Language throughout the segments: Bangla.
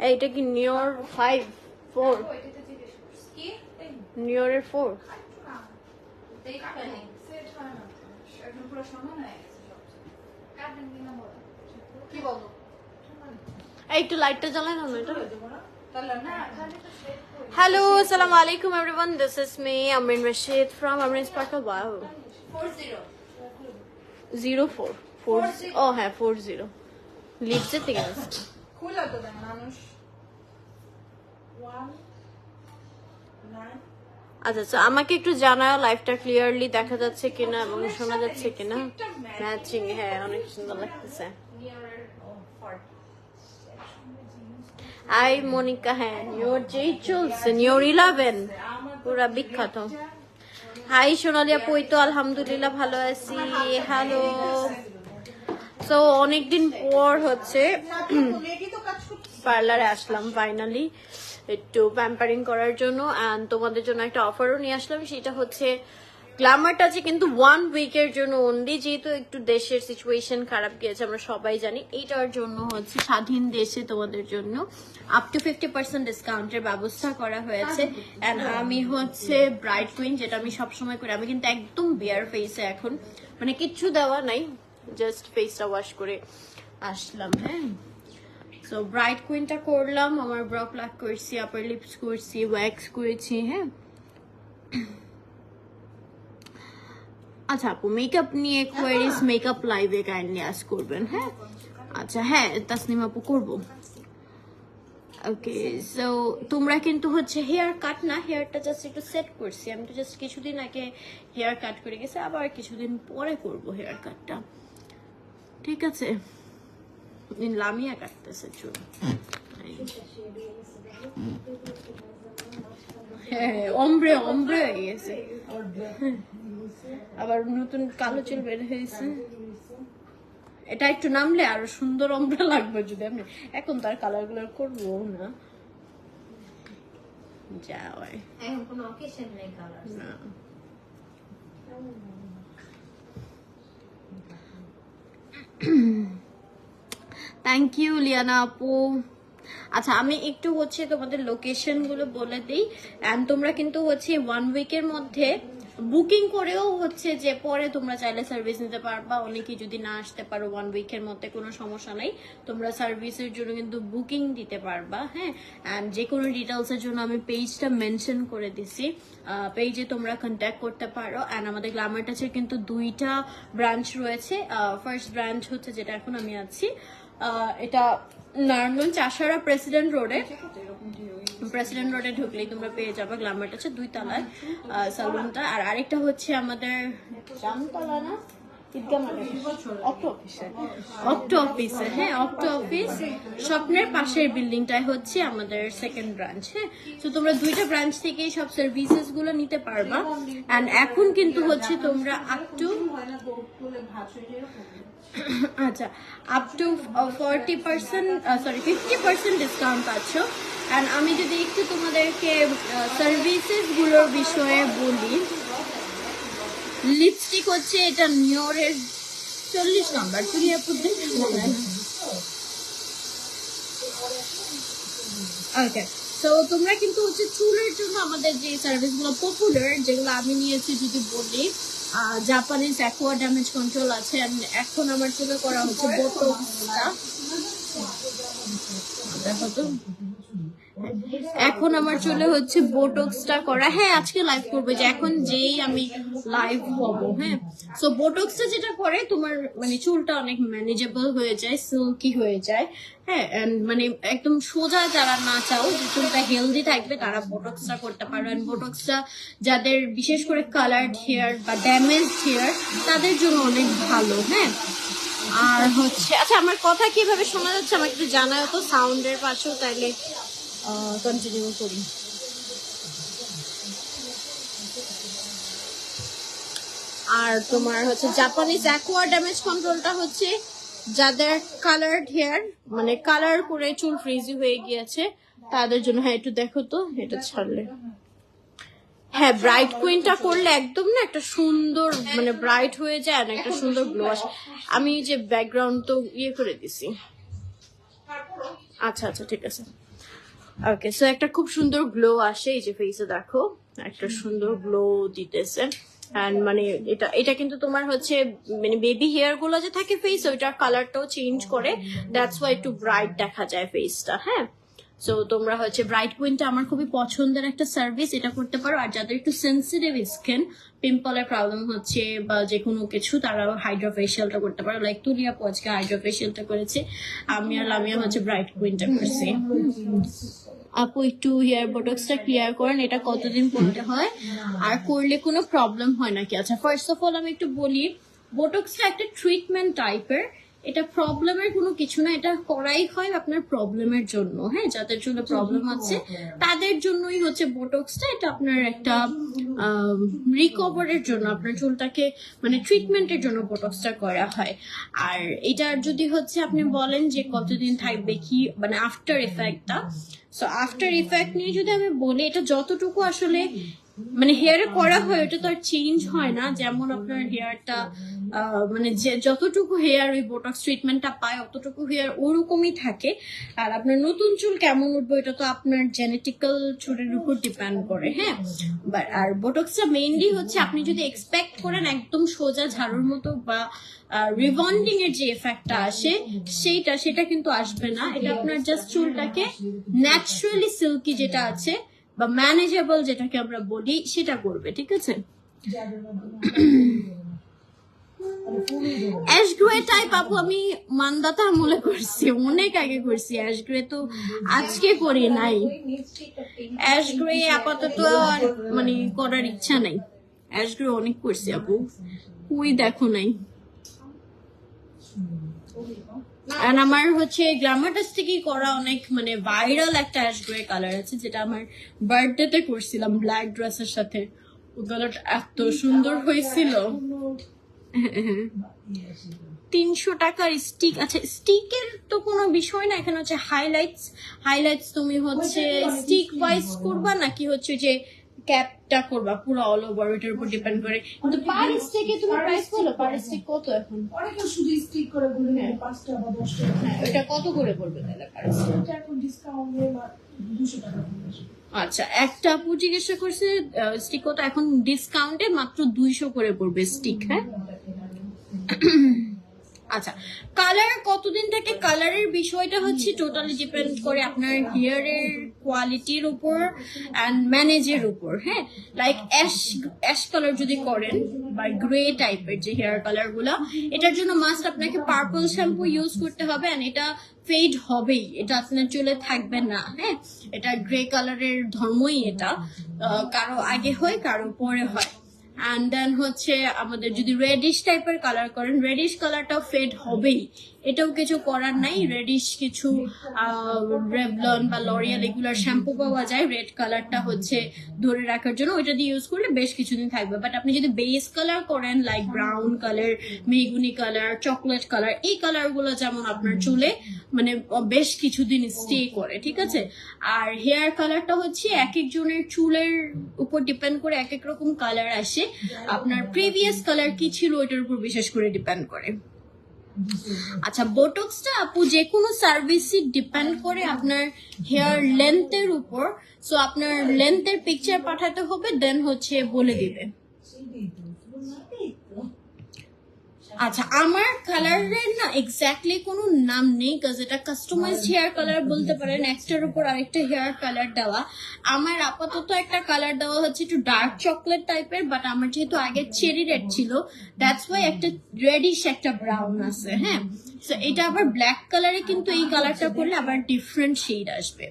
এইটা কি নিওর 5 4 নিওরের 4 একটু লাইটটা জ্বালায় না এটা। Hello, assalamu alaikum everyone. This is me, Amrin Rashid from Amrin Sparkle. Wow. 04 Oh, হ্যাঁ 40 লিখছে ঠিক আছে। খুলে তো দেন মানুষ 19 আচ্ছা আচ্ছা, আমাকে একটু জানাও লাইভটা ক্লিয়ারলি দেখা যাচ্ছে কিনা এবং শোনা যাচ্ছে কিনা। ম্যাচিং, হ্যাঁ অনেক সুন্দর লাগতেছে। হাই মনিকা, হ্যাঁ নিওর যেই চলছে নিওর 11 পুরা বিখ্যাত। হাই সোনালি আপু, এই তো আলহামদুলিল্লাহ ভালো আছি। হ্যালো, তো অনেকদিন পর হচ্ছে পার্লারে আসলাম ফাইনালি একটু প্যাম্পারিং করার জন্য, অ্যান্ড তোমাদের জন্য একটা অফারও নিয়ে আসলাম। সেটা হচ্ছে গ্ল্যামার টাচে কিন্তু 1 উইকের জন্য অনলি, যেহেতু একটু দেশের সিচুয়েশন খারাপ গিয়েছে আমরা সবাই জানি, এইটার জন্য হচ্ছে স্বাধীন দেশে তোমাদের জন্য আপ টু 50% ডিসকাউন্টের ব্যবস্থা করা হয়েছে। অ্যান্ড আমি হচ্ছে ব্রাইট কুইন, যেটা আমি সবসময় করি। আমি কিন্তু একদম বেয়ার ফেসে এখন, মানে কিচ্ছু দেওয়া নাই, জাস্ট ফেসটা ওয়াশ করে আসলাম। হ্যাঁ, সো ব্রাইট কুইনটা করলাম, আমার ব্র প্লাক করছি, আপার লিপস করছি, ওয়্যাক্স করেছি। হ্যাঁ, আচ্ছা আপু, মেকআপ নিয়ে কোয়ারিজ মেকআপ লাইভে কাইন্ডলি আস করবেন। হ্যাঁ আচ্ছা, হ্যাঁ তাসনিম আপু করবো। ওকে, সো তোমরা কিন্তু হচ্ছে হেয়ার কাট না, হেয়ারটা জাস্ট একটু সেট করছি। আমি তো জাস্ট কিছুদিন আগে হেয়ার কাট করে গেছি, আবার কিছুদিন পরে করব হেয়ার কাটটা, ঠিক আছে? লামিয়া কাটতেছে চুল। হ্যাঁ, অমব্রে অমব্রে হয়ে গেছে, আবার নতুন কালো চুল বের হয়েছে। এটা একটু নামলে আরো সুন্দর অমব্রে লাগবে যদি আমি এখন তার কালার গুলার করবো না। যা হয়, এখন কোনো অকেশন নেই কালার না। থ্যাংক ইউ লিয়ানা আপু। আচ্ছা, আমি একটু হচ্ছে তোমাদের লোকেশন গুলো বলে দিই, এন্ড তোমরা কিন্তু হচ্ছে 1 উইকের মধ্যে বুকিং করেও হচ্ছে যে পরে তোমরা চাইলে সার্ভিস নিতে পারবা। অনেকেই যদি না আসতে পারো 1 উইকের মধ্যে, কোনো সমস্যা নাই, তোমরা সার্ভিসের জন্য কিন্তু বুকিং দিতে পারবা। হ্যাঁ, এন্ড যে কোনো ডিটেলস এর জন্য আমি পেজটা মেনশন করে দিছি, পেজে তোমরা কন্ট্যাক্ট করতে পারো। এন্ড আমাদের গ্ল্যামার টাচের কিন্তু 2টা ব্রাঞ্চ রয়েছে। ফার্স্ট ব্রাঞ্চ হচ্ছে যেটা এখন আমি আছি, এটা নারায়ণগঞ্জ আশারা প্রেসিডেন্ট রোডে ঢুকলেই তোমরা পেয়ে যাবে গ্ল্যামার টাচের 2 তলায় সালুনটা। আর আরেকটা হচ্ছে আমাদের জামতলা না, অক্টো অফিসে। হ্যাঁ, অক্টো অফিস স্বপ্নের পাশের বিল্ডিংটাই হচ্ছে আমাদের সেকেন্ড ব্রাঞ্চ। হ্যাঁ, তো তোমরা 2টা ব্রাঞ্চ থেকেই সব সার্ভিসেস গুলো নিতে পারবা। এন্ড এখন কিন্তু হচ্ছে তোমরা আপ টু আচ্ছা আপ টু 50% ডিসকাউন্ট পাচ্ছ। এন্ড আমি যদি একটু তোমাদেরকে সার্ভিসেস গুলোর বিষয়ে বলি, লিপস্টিক হচ্ছে এটা নিওরের 40 নাম্বার। তুমি আপু ওকে, তো তোমরা কিন্তু হচ্ছে চুলের জন্য আমাদের যে সার্ভিস গুলো পপুলার, যেগুলো আমি নিয়েছি যদি বলি, জাপানিজ অ্যাকোয়া ড্যামেজ কন্ট্রোল আছে। এখন আমার চুলে করা হচ্ছে বোটক্সটা, দেখো তো, এখন আমার চুলে হচ্ছে বোটক্সটা করা। হ্যাঁ, আজকে লাইভ করবো, যে এখন যেই আমি লাইভ হব। হ্যাঁ, সো বোটক্সটা যেটা করে তোমার মানে চুলটা অনেক ম্যানেজেবল হয়ে যায়, সিল্কি হয়ে যায়। হ্যাঁ, মানে একদম সোজা যারা না চাও যে চুলটা হেলদি থাকবে, তারা বোটক্সটা করতে পারো। এন্ড বোটক্সটা যাদের বিশেষ করে কালার্ড হেয়ার বা ড্যামেজ হেয়ার, তাদের জন্য অনেক ভালো। হ্যাঁ, আর হচ্ছে আচ্ছা, আমার কথা কিভাবে শোনা যাচ্ছে আমাকে একটু জানাও তো সাউন্ডের পাশেও, তাইলে কন্টিনিউ করি। আর তোমার হচ্ছে জাপানিজ অ্যাকোয়া ড্যামেজ কন্ট্রোলটা হচ্ছে যাদের কালার্ড হেয়ার, মানে কালার করে চুল ফ্রিজি হয়ে গিয়েছে, তাদের জন্য। হ্যাঁ, একটু দেখো তো এটা ছাড়লে। হ্যাঁ, ব্রাইট কুইনটা করলে একদম না একটা সুন্দর মানে ব্রাইট হয়ে যায়, আর একটা সুন্দর গ্লো আসে। আমি যে ব্যাকগ্রাউন্ড তো ইয়ে করে দিছি। আচ্ছা আচ্ছা, ঠিক আছে। ওকে, সো একটা খুব সুন্দর গ্লো আসে, এই যে ফেসে দেখো একটা সুন্দর গ্লো দিতেছে। অ্যান্ড মানে এটা এটা কিন্তু তোমার হচ্ছে মানে বেবি হেয়ার গুলো যে থাকে ফেস, ওইটার কালারটাও চেঞ্জ করে, দ্যাটস ওয়াই একটু ব্রাইট দেখা যায় ফেসটা। হ্যাঁ, সো তোমরা হচ্ছে ব্রাইট কুইনটা আমার খুবই পছন্দের একটা সার্ভিস, এটা করতে পারো। আর যাদের একটু সেন্সিটিভ স্কিন, পিম্পলের প্রবলেম হচ্ছে বা যে কোনো কিছু, তারা হাইড্রা ফেশিয়ালটা করতে পারো। লাইক তুলিয়া আপু আজকে হাইড্রা ফেশিয়ালটা করেছে, আমি আর লামিয়া হচ্ছে ব্রাইট কুইনটা করছি। আপু একটু হেয়ার বোটক্সটা ক্লিয়ার করেন, এটা কতদিন করতে হয় আর করলে কোনো প্রবলেম হয় নাকি? আচ্ছা, ফার্স্ট অফ অল আমি একটু বলি, বোটক্সটা একটা ট্রিটমেন্ট টাইপের, এটা প্রবলেমের কোনো কিছু না, এটা করাই হয় আপনার প্রবলেমের জন্য। হ্যাঁ, যাদের জন্য প্রবলেম হচ্ছে তাদের জন্যই হচ্ছে বোটক্সটা, এটা আপনার একটা রিকভারের জন্য, আপনার চুলটাকে মানে ট্রিটমেন্টের জন্য বোটক্সটা করা হয়। আর এটার যদি হচ্ছে আপনি বলেন যে কতদিন থাকবে কি মানে আফটার ইফেক্টটা, সো আফটার ইফেক্ট নিয়ে যদি আমি বলি, এটা যতটুকু আসলে মানে হেয়ারে করা হয় ওটা তো আর চেঞ্জ হয় না। যেমন আপনার হেয়ারটা মানে যে যতটুকু হেয়ার ওই বোটক্স ট্রিটমেন্টটা পায় অতটুকু হেয়ার ওরকমই থাকে। আর আপনার নতুন চুল কেমন উঠবে এটা তো আপনার জেনেটিক্যাল চুলের উপর ডিপেন্ড করে। হ্যাঁ, আর বোটক্সটা মেইনলি হচ্ছে আপনি যদি এক্সপেক্ট করেন একদম সোজা ঝাড়ুর মতো বা রিবন্ডিং এর যে এফেক্টটা আসে সেটা কিন্তু আসবে না। এটা আপনার জাস্ট চুলটাকে ন্যাচারালি সিল্কি যেটা আছে বা ম্যানেজেবল যেটাকে আমরা বলি সেটা করবে। ঠিক আছে, অ্যাশ গ্রে টাইপ আপু আমি মান্দাতা আমলে করছি, অনেক আগে করছি। অ্যাশ গ্রে তো আজকে করি নাই, অ্যাশ গ্রে আপাতত আর মানে করার ইচ্ছা নাই। অ্যাশ গ্রে অনেক করছি আপু, ওই দেখো নাই। আর আমার হচ্ছে গ্ল্যামারটাস থেকেই করা অনেক মানে ভাইরাল একটা অ্যাশ গ্রে কালার আছে, যেটা আমার বার্থডেতে করছিলাম ব্ল্যাক ড্রেসের সাথে। ওই কালারটা এত সুন্দর হয়েছিল। 300 টাকার স্টিক। আচ্ছা, স্টিকের তো কোনো বিষয় না, এখানে হচ্ছে হাইলাইটস তুমি হচ্ছে স্টিক ওয়াইজ করবা নাকি হচ্ছে যে ক্যাপটা করবা পুরো অল ওভার, ওইটার উপর ডিপেন্ড করে। কিন্তু পার স্টিকে তুমি প্রাইস বলো, পার স্টিক কত এখন? অনেকে শুধু স্টিক করে বলে 5 টাকা বা 10 টাকা। হ্যাঁ, ওইটা কত করে পড়বে তাহলে পার স্টিক? এটা এখন ডিসকাউন্টে 200 টাকা পড়বে। আচ্ছা, একটা আপু জিজ্ঞাসা করছে স্টিক কত, এখন ডিসকাউন্টে মাত্র 200 করে পড়বে স্টিক। হ্যাঁ, আচ্ছা, কালার কতদিন থেকে? কালারের বিষয়টা হচ্ছে টোটালি ডিপেন্ড করে আপনার হেয়ারের কোয়ালিটির উপর অ্যান্ড ম্যানেজের উপর। হ্যাঁ, লাইক অ্যাশ কালার যদি করেন বা গ্রে টাইপের যে হেয়ার কালার গুলা, এটার জন্য মাস্ট আপনাকে পার্পল শ্যাম্পু ইউজ করতে হবে। অ্যান্ড এটা ফেড হবেই, এটা আপনার চুলে থাকবে না। হ্যাঁ, এটা গ্রে কালারের ধর্মই এটা, কারো আগে হয় কারো পরে হয়। অ্যান্ড দেন হচ্ছে আমাদের যদি রেডিশ টাইপের কালার করেন, রেডিশ কালারটাও ফেড হবেই, এটাও কিছু করার নাই। রেডিশ কিছু রেভলন বা লরিয়াল এগুলোর শ্যাম্পু পাওয়া যায় রেড কালারটা হচ্ছে ধরে রাখার জন্য, ওইটা দিয়ে ইউজ করলে বেশ কিছুদিন থাকবে। বাট আপনি যদি বেস কালার করেন like brown colour, mahogany colour, chocolate colour, এই কালার গুলো যেমন আপনার চুলে মানে বেশ কিছুদিন স্টে করে। ঠিক আছে, আর হেয়ার কালারটা হচ্ছে এক একজনের চুলের উপর ডিপেন্ড করে এক এক রকম কালার আসে। আপনার প্রিভিয়াস কালার কি ছিল ওইটার উপর বিশেষ করে ডিপেন্ড করে। আচ্ছা, বোটক্সটা আপু যে কোনো সার্ভিসই ডিপেন্ড করে আপনার হেয়ার লেন্থের উপর। সো আপনার লেন্থের পিকচার পাঠাতে হবে, দেন হচ্ছে বলে দিবে। আচ্ছা, আমার কালারের না এক্স্যাক্টলি কোনো নাম নেই, কাজ এটা কাস্টমাইজড হেয়ার কালার বলতে পারেন, একটার উপর আরেকটা হেয়ার কালার দেওয়া। আমার আপাতত একটা কালার দেওয়া হচ্ছে একটু ডার্ক চকলেট টাইপের, বাট আমার যেহেতু আগে চেরি রেড ছিল, দ্যাটস ওয়াই একটা রেডিশ একটা ব্রাউন আছে। হ্যাঁ, তো এটা আবার ব্ল্যাক কালারে, কিন্তু এই কালারটা করলে আবার ডিফারেন্ট শেড আসবে।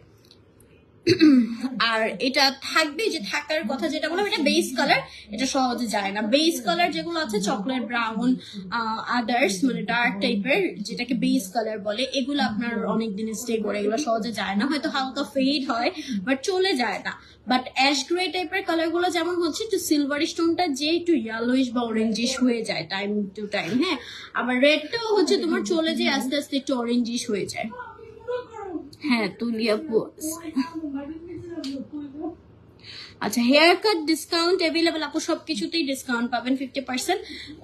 আর এটা থাকবে যে থাকার কথা যেটা বললাম, এটা বেস কালার, এটা সহজে যায় না। বেস কালার যেগুলো আছে চকলেট, ব্রাউন, আদার্স মানে ডার্ক টাইপের যেটাকে বেস কালার বলে, এগুলো আপনার অনেক দিন স্টে করে, এগুলো সহজে যায় না। হয়তো হালকা ফেড হয় বাট চলে যায় না। বাট অ্যাশ গ্রে টাইপের কালার গুলো যেমন হচ্ছে একটু সিলভার স্টোনটা যে একটু ইয়েলোইশ বা অরেঞ্জিশ হয়ে যায় টাইম টু টাইম। হ্যাঁ, আবার রেডটাও হচ্ছে তোমার চলে যায় আস্তে আস্তে একটু অরেঞ্জিশ হয়ে যায়। হ্যাঁ, তুলিয়া আচ্ছা, হেয়ার কাট ডিসকাউন্ট অ্যাভেলেবেল আপু, সবকিছুতেই ডিসকাউন্ট পাবেন 50%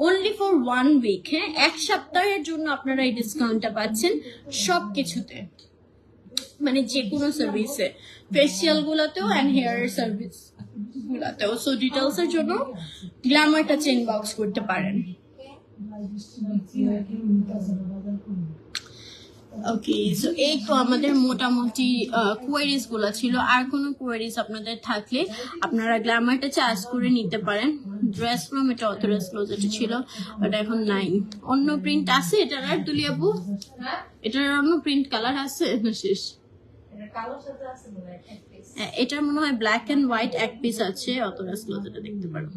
অনলি ফর 1 উইক। হ্যাঁ, 1 সপ্তাহের জন্য আপনারা এই ডিসকাউন্টটা পাচ্ছেন সবকিছুতে। মানে যে কোনো সার্ভিসে, ফেসিয়াল গুলাতেও অ্যান্ড হেয়ার সার্ভিস গুলাতেও। সো ডিটেলস এর জন্য গ্ল্যামার টাচে ইনবক্স করতে পারেন। ওকে, সো এই তো আমাদের মোটামুটি কোয়ারিজ গুলো ছিল। আর কোনো কোয়ারিজ আপনাদের থাকলে আপনারা গ্ল্যামার টাচে আস্ক করে নিতে পারেন। ড্রেস ফ্রম এটা অথরাইজ ক্লোজেটে ছিল, বাট এখন নাই। অন্য প্রিন্ট আছে এটার আর তুলি আপু? এটার অন্য প্রিন্ট কালার আছে না শেষ? এটা কালোর সাথে আছে মনে হয় এক piece। এটার মনে হয় ব্ল্যাক এন্ড হোয়াইট এক পিস আছে, অথরাইজ ক্লোজেটে দেখতে পারো।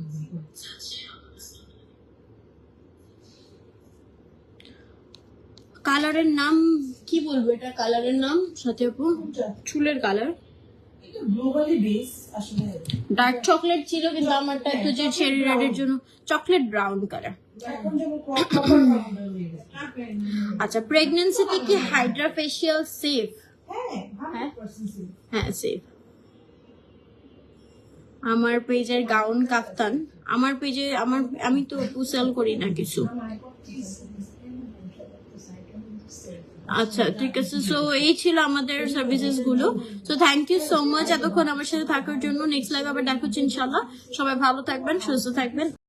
কালারের নাম কি বলবো? এটা কালারের নাম সাথে আপু চুলের কালার এটা গ্লোবালি বেস আসলে ডার্ক চকলেট ছিল, কিন্তু আমারটা একটু যে চেরি রেডের জন্য চকলেট ব্রাউন কালার। এখন যেমন কপার মডেল হয়ে গেছে। আচ্ছা, প্রেগন্যান্সিতে কি হাইড্রা ফেশিয়াল সেফ? হ্যাঁ 100% safe। হ্যাঁ সেফ। আমার পেজের গাউন কাফতান, আমার পেজে আমি তো সেল করি না কিছু। আচ্ছা ঠিক আছে, সো এই ছিল আমাদের সার্ভিসেস গুলো। So thank you so much এতক্ষণ আমার সাথে থাকার জন্য। নেক্সট লাইভ আবার দেখা হচ্ছে ইনশাল্লাহ। সবাই ভালো থাকবেন, সুস্থ থাকবেন।